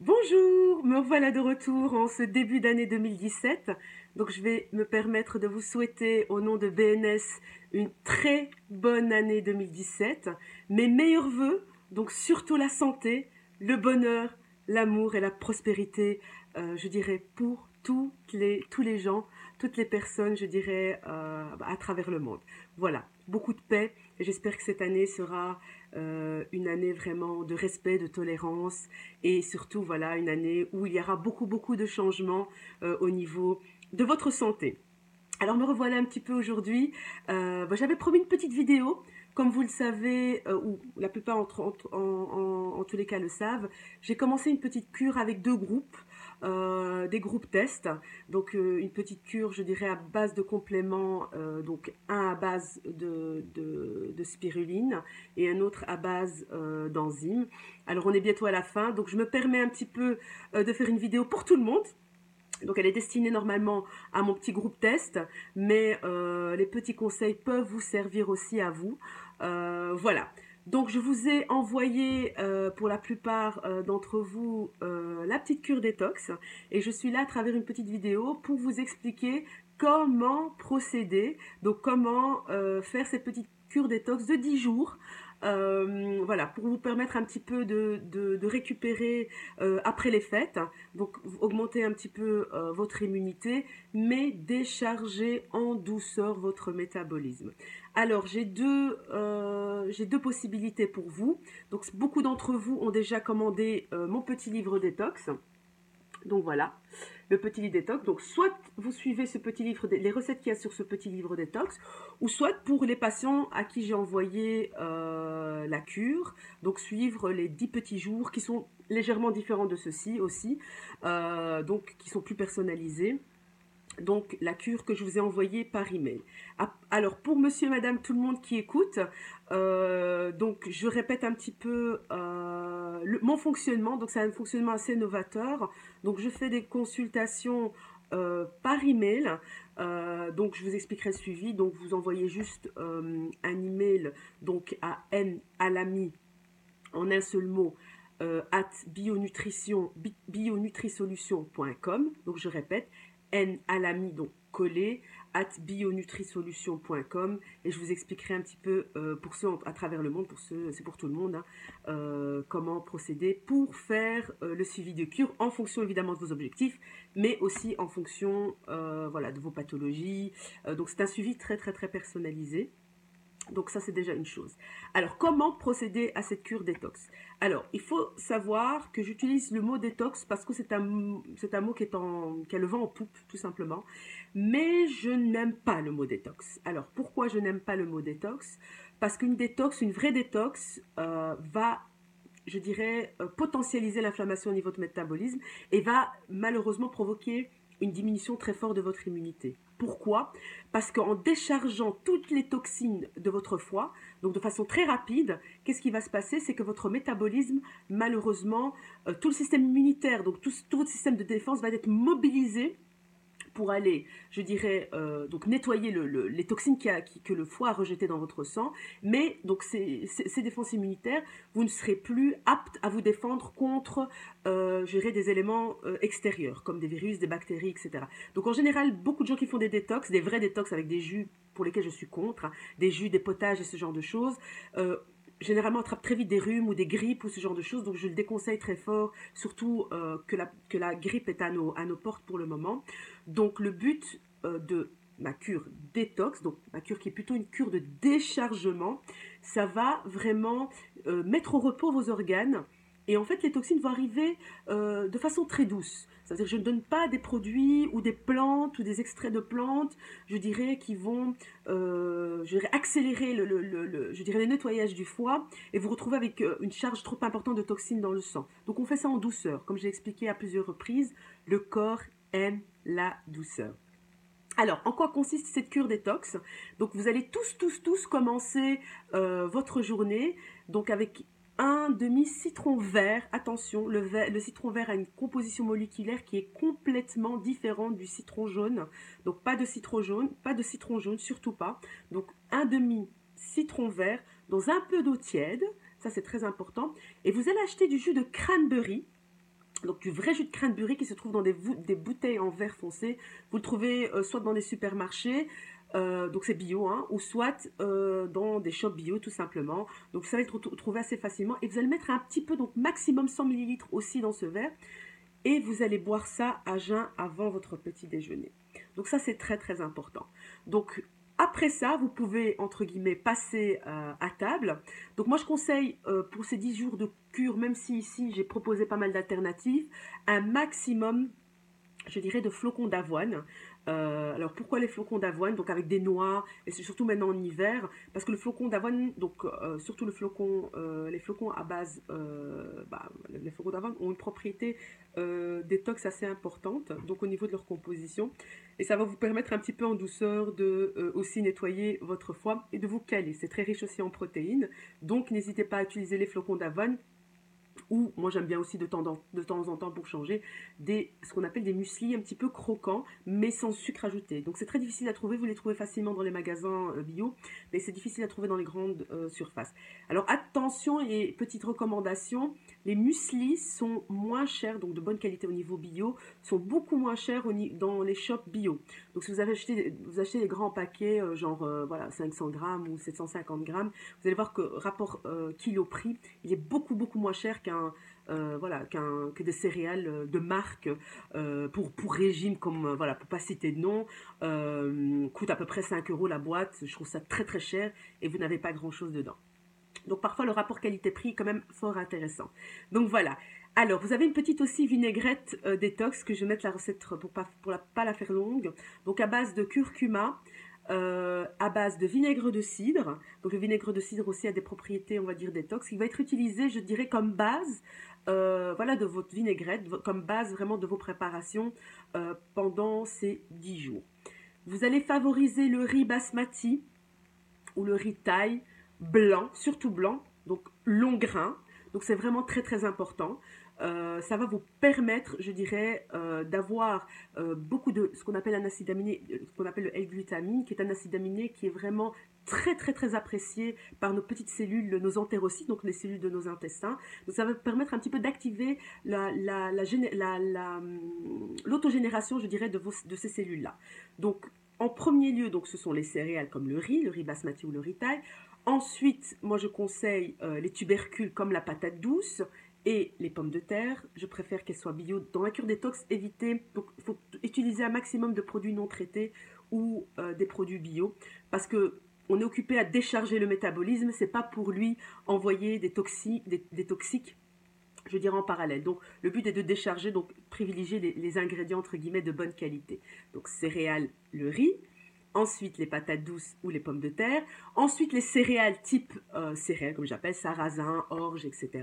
Bonjour, me voilà de retour en ce début d'année 2017. Donc je vais me permettre de vous souhaiter au nom de BNS une très bonne année 2017. Mes meilleurs vœux, donc surtout la santé, le bonheur, l'amour et la prospérité, je dirais pour tous les gens, toutes les personnes, je dirais, à travers le monde. Voilà, beaucoup de paix et j'espère que cette année sera une année vraiment de respect, de tolérance et surtout voilà une année où il y aura beaucoup de changements au niveau de votre santé. Alors me revoilà un petit peu aujourd'hui. J'avais promis une petite vidéo. Comme vous le savez, ou la plupart en tous les cas le savent, j'ai commencé une petite cure avec deux groupes, des groupes tests. Donc une petite cure, je dirais, à base de compléments, donc un à base de spiruline et un autre à base d'enzymes. Alors on est bientôt à la fin, donc je me permets un petit peu de faire une vidéo pour tout le monde. Donc elle est destinée normalement à mon petit groupe test, mais les petits conseils peuvent vous servir aussi à vous. Voilà. Donc je vous ai envoyé pour la plupart d'entre vous la petite cure détox et je suis là à travers une petite vidéo pour vous expliquer comment procéder, donc comment faire cette petite cure détox de 10 jours. Voilà, pour vous permettre un petit peu de récupérer après les fêtes, donc augmenter un petit peu votre immunité, mais décharger en douceur votre métabolisme. Alors j'ai deux possibilités pour vous. Donc beaucoup d'entre vous ont déjà commandé mon petit livre détox. Donc voilà, le petit livre détox. Donc soit vous suivez ce petit livre, les recettes qu'il y a sur ce petit livre détox, ou soit pour les patients à qui j'ai envoyé la cure, donc suivre les 10 petits jours qui sont légèrement différents de ceux-ci aussi, donc qui sont plus personnalisés. Donc la cure que je vous ai envoyée par email. Alors pour monsieur et madame tout le monde qui écoute, donc je répète un petit peu mon fonctionnement. Donc c'est un fonctionnement assez novateur. Donc je fais des consultations par email. Donc je vous expliquerai le suivi. Donc vous envoyez juste un email donc à nalami en un seul mot @bionutrisolution.com. Donc je répète, nalami donc collé @bionutrisolution.com et je vous expliquerai un petit peu pour ceux à travers le monde, pour ceux, c'est pour tout le monde, hein, comment procéder pour faire le suivi de cure en fonction évidemment de vos objectifs, mais aussi en fonction voilà, de vos pathologies. Donc c'est un suivi très personnalisé. Donc ça, c'est déjà une chose. Alors, comment procéder à cette cure détox? Alors, il faut savoir que j'utilise le mot détox parce que c'est un mot qui a le vent en poupe, tout simplement. Mais je n'aime pas le mot détox. Alors, pourquoi je n'aime pas le mot détox? Parce qu'une détox, une vraie détox, va je dirais, potentialiser l'inflammation au niveau de métabolisme et va malheureusement provoquer une diminution très forte de votre immunité. Pourquoi? Parce qu'en déchargeant toutes les toxines de votre foie, donc de façon très rapide, qu'est-ce qui va se passer? C'est que votre métabolisme, malheureusement, tout le système immunitaire, donc tout votre système de défense va être mobilisé pour aller, je dirais, donc nettoyer les toxines que le foie a rejetées dans votre sang, mais donc ces défenses immunitaires, vous ne serez plus apte à vous défendre contre, je dirais, des éléments extérieurs, comme des virus, des bactéries, etc. Donc en général, beaucoup de gens qui font des détox, des vrais détox avec des jus pour lesquels je suis contre, hein, des jus, des potages et ce genre de choses, généralement attrape très vite des rhumes ou des grippes ou ce genre de choses. Donc je le déconseille très fort, surtout que la grippe est à nos portes pour le moment. Donc le but de ma cure détox, donc ma cure qui est plutôt une cure de déchargement, ça va vraiment mettre au repos vos organes. Et en fait, les toxines vont arriver de façon très douce. C'est-à-dire que je ne donne pas des produits ou des plantes ou des extraits de plantes, je dirais, qui vont je dirais, accélérer je dirais, le nettoyage du foie et vous retrouvez avec une charge trop importante de toxines dans le sang. Donc on fait ça en douceur. Comme j'ai expliqué à plusieurs reprises, le corps aime la douceur. Alors, en quoi consiste cette cure détox? Donc, vous allez tous commencer votre journée donc avec un demi-citron vert. Attention, le citron vert a une composition moléculaire qui est complètement différente du citron jaune. Donc, pas de citron jaune, surtout pas. Donc, un demi-citron vert dans un peu d'eau tiède. Ça, c'est très important. Et vous allez acheter du jus de cranberry. Donc du vrai jus de cranberry qui se trouve dans des bouteilles en verre foncé. Vous le trouvez soit dans des supermarchés, donc c'est bio, hein, ou soit dans des shops bio tout simplement. Donc ça va être trouvé assez facilement. Et vous allez mettre un petit peu, donc maximum 100 millilitres aussi dans ce verre. Et vous allez boire ça à jeun avant votre petit déjeuner. Donc ça c'est très très important. Donc après ça, vous pouvez, entre guillemets, passer à table. Donc moi, je conseille, pour ces 10 jours de cure, même si ici, j'ai proposé pas mal d'alternatives, un maximum, je dirais, de flocons d'avoine. Alors pourquoi les flocons d'avoine? Donc avec des noix, et c'est surtout maintenant en hiver, parce que le flocon d'avoine, donc surtout les flocons à base, les flocons d'avoine ont une propriété détox assez importante, donc au niveau de leur composition, et ça va vous permettre un petit peu en douceur de aussi nettoyer votre foie et de vous caler. C'est très riche aussi en protéines, donc n'hésitez pas à utiliser les flocons d'avoine. Ou moi j'aime bien aussi de temps en temps pour changer ce qu'on appelle des mueslis un petit peu croquants mais sans sucre ajouté. Donc c'est très difficile à trouver, vous les trouvez facilement dans les magasins bio, mais c'est difficile à trouver dans les grandes surfaces. Alors attention et petite recommandation, les mueslis sont moins chers, donc de bonne qualité au niveau bio, sont beaucoup moins chers dans les shops bio. Donc si vous achetez des grands paquets, voilà 500 grammes ou 750 grammes, vous allez voir que rapport kilo-prix, il est beaucoup moins cher que des céréales de marque pour régime, comme voilà, pour pas citer de nom, coûte à peu près 5 euros la boîte. Je trouve ça très très cher et vous n'avez pas grand chose dedans. Donc parfois le rapport qualité-prix est quand même fort intéressant. Donc voilà. Alors vous avez une petite aussi vinaigrette détox que je vais mettre la recette pour pas la faire longue. Donc à base de curcuma, à base de vinaigre de cidre. Donc le vinaigre de cidre aussi a des propriétés, on va dire, détox. Il va être utilisé, je dirais, comme base voilà, de votre vinaigrette, comme base vraiment de vos préparations pendant ces 10 jours. Vous allez favoriser le riz basmati ou le riz thaï blanc, surtout blanc, donc long grain. Donc c'est vraiment très très important. Ça va vous permettre, je dirais, d'avoir beaucoup de ce qu'on appelle un acide aminé, ce qu'on appelle le L-glutamine, qui est un acide aminé qui est vraiment très très très apprécié par nos petites cellules, nos entérocytes, donc les cellules de nos intestins. Donc ça va permettre un petit peu d'activer l'autogénération, je dirais, de ces cellules-là. Donc en premier lieu, donc, ce sont les céréales comme le riz basmati ou le riz thaï. Ensuite, moi je conseille les tubercules comme la patate douce et les pommes de terre. Je préfère qu'elles soient bio. Dans la cure détox, évitez, donc il faut utiliser un maximum de produits non traités ou des produits bio parce que on est occupé à décharger le métabolisme, c'est pas pour lui envoyer des toxiques, je dirais, en parallèle. Donc le but est de décharger, donc privilégier les ingrédients entre guillemets de bonne qualité. Donc céréales, le riz, ensuite les patates douces ou les pommes de terre, ensuite les céréales type céréales comme j'appelle, sarrasin, orge, etc.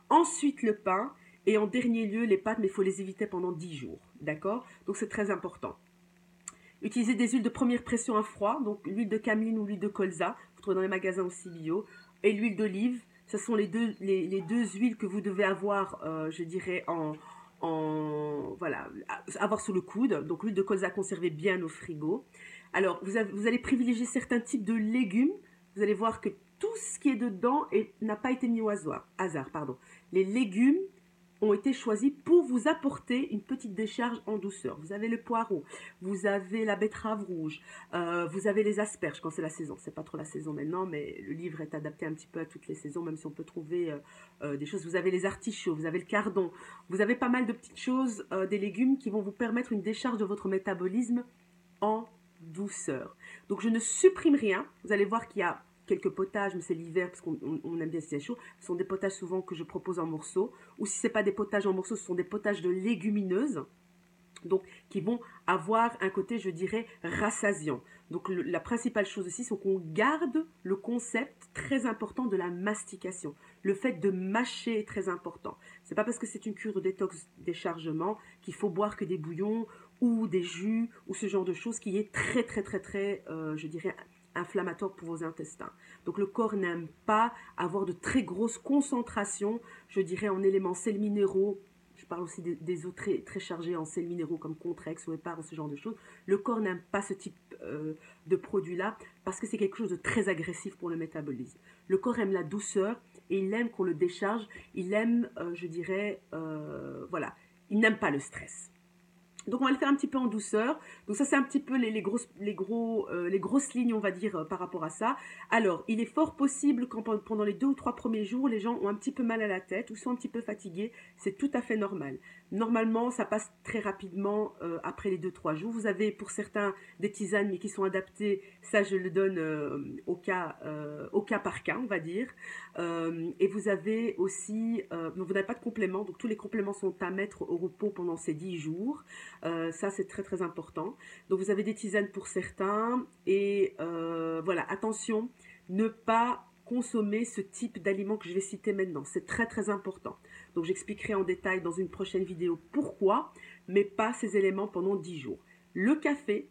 Ensuite le pain et en dernier lieu les pâtes, mais il faut les éviter pendant 10 jours, d'accord? Donc c'est très important. Utilisez des huiles de première pression à froid, donc l'huile de cameline ou l'huile de colza, vous trouvez dans les magasins aussi bio, et l'huile d'olive. Ce sont les deux huiles que vous devez avoir, je dirais, voilà, avoir sous le coude. Donc l'huile de colza conservez bien au frigo. Alors vous allez privilégier certains types de légumes. Vous allez voir que tout ce qui est dedans n'a pas été mis au hasard. Pardon. Les légumes ont été choisis pour vous apporter une petite décharge en douceur. Vous avez le poireau, vous avez la betterave rouge, vous avez les asperges quand c'est la saison. C'est pas trop la saison maintenant, mais le livre est adapté un petit peu à toutes les saisons, même si on peut trouver des choses. Vous avez les artichauts, vous avez le cardon, vous avez pas mal de petites choses, des légumes qui vont vous permettre une décharge de votre métabolisme en douceur. Donc je ne supprime rien. Vous allez voir qu'il y a quelques potages, mais c'est l'hiver parce qu'on aime bien si c'est chaud. Ce sont des potages souvent que je propose en morceaux. Ou si ce n'est pas des potages en morceaux, ce sont des potages de légumineuses. Donc, qui vont avoir un côté, je dirais, rassasiant. Donc, la principale chose aussi, c'est qu'on garde le concept très important de la mastication. Le fait de mâcher est très important. C'est pas parce que c'est une cure de détox déchargement qu'il faut boire que des bouillons ou des jus ou ce genre de choses qui est très, je dirais, inflammatoire pour vos intestins. Donc le corps n'aime pas avoir de très grosses concentrations, je dirais, en éléments sels minéraux. Je parle aussi des eaux très chargées en sels minéraux comme Contrex ou Épar ou ce genre de choses. Le corps n'aime pas ce type de produit-là parce que c'est quelque chose de très agressif pour le métabolisme. Le corps aime la douceur et il aime qu'on le décharge. Il aime, je dirais, voilà, il n'aime pas le stress. Donc on va le faire un petit peu en douceur. Donc ça c'est un petit peu les grosses lignes on va dire par rapport à ça. Alors il est fort possible quand pendant les 2 ou 3 premiers jours les gens ont un petit peu mal à la tête ou sont un petit peu fatigués. C'est tout à fait normal. Normalement ça passe très rapidement après les 2 ou 3 jours. Vous avez pour certains des tisanes mais qui sont adaptées. Ça je le donne au cas par cas on va dire. Et vous avez aussi, donc vous n'avez pas de compléments. Donc tous les compléments sont à mettre au repos pendant ces 10 jours. Ça, c'est très très important. Donc, vous avez des tisanes pour certains. Et voilà, attention, ne pas consommer ce type d'aliments que je vais citer maintenant. C'est très très important. Donc, j'expliquerai en détail dans une prochaine vidéo pourquoi, mais pas ces éléments pendant 10 jours. Le café,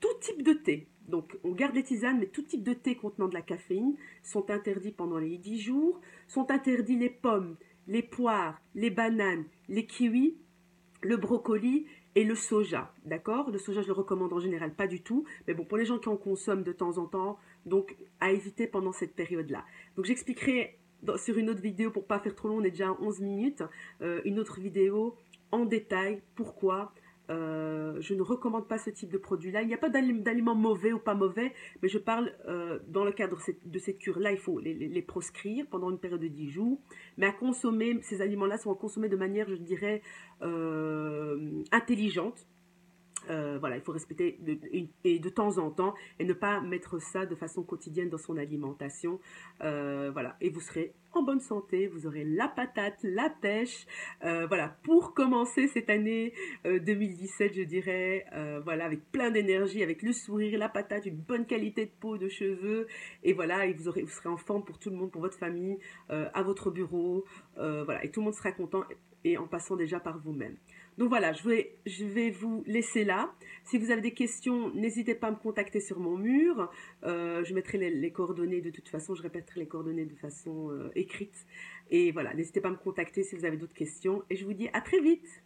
tout type de thé. Donc, on garde les tisanes, mais tout type de thé contenant de la caféine sont interdits pendant les 10 jours. Sont interdits les pommes, les poires, les bananes, les kiwis, le brocoli et le soja, d'accord? Le soja, je le recommande en général pas du tout, mais bon, pour les gens qui en consomment de temps en temps, donc à éviter pendant cette période-là. Donc j'expliquerai sur une autre vidéo, pour pas faire trop long, on est déjà à 11 minutes, une autre vidéo en détail, pourquoi je ne recommande pas ce type de produit-là. Il n'y a pas d'aliments mauvais ou pas mauvais, mais je parle dans le cadre de cette cure-là, il faut les proscrire pendant une période de 10 jours. Mais à consommer, ces aliments-là sont à consommer de manière, je dirais, intelligente. Voilà, il faut respecter et de temps en temps et ne pas mettre ça de façon quotidienne dans son alimentation. Voilà, et vous serez en bonne santé, vous aurez la patate, la pêche. Voilà, pour commencer cette année 2017, je dirais, voilà, avec plein d'énergie, avec le sourire, la patate, une bonne qualité de peau, de cheveux, et voilà, et vous serez en forme pour tout le monde, pour votre famille, à votre bureau, voilà, et tout le monde sera content et en passant déjà par vous-même. Donc voilà, je vais vous laisser là. Si vous avez des questions, n'hésitez pas à me contacter sur mon mur. Je mettrai les coordonnées de toute façon, je répéterai les coordonnées de façon écrite. Et voilà, n'hésitez pas à me contacter si vous avez d'autres questions. Et je vous dis à très vite.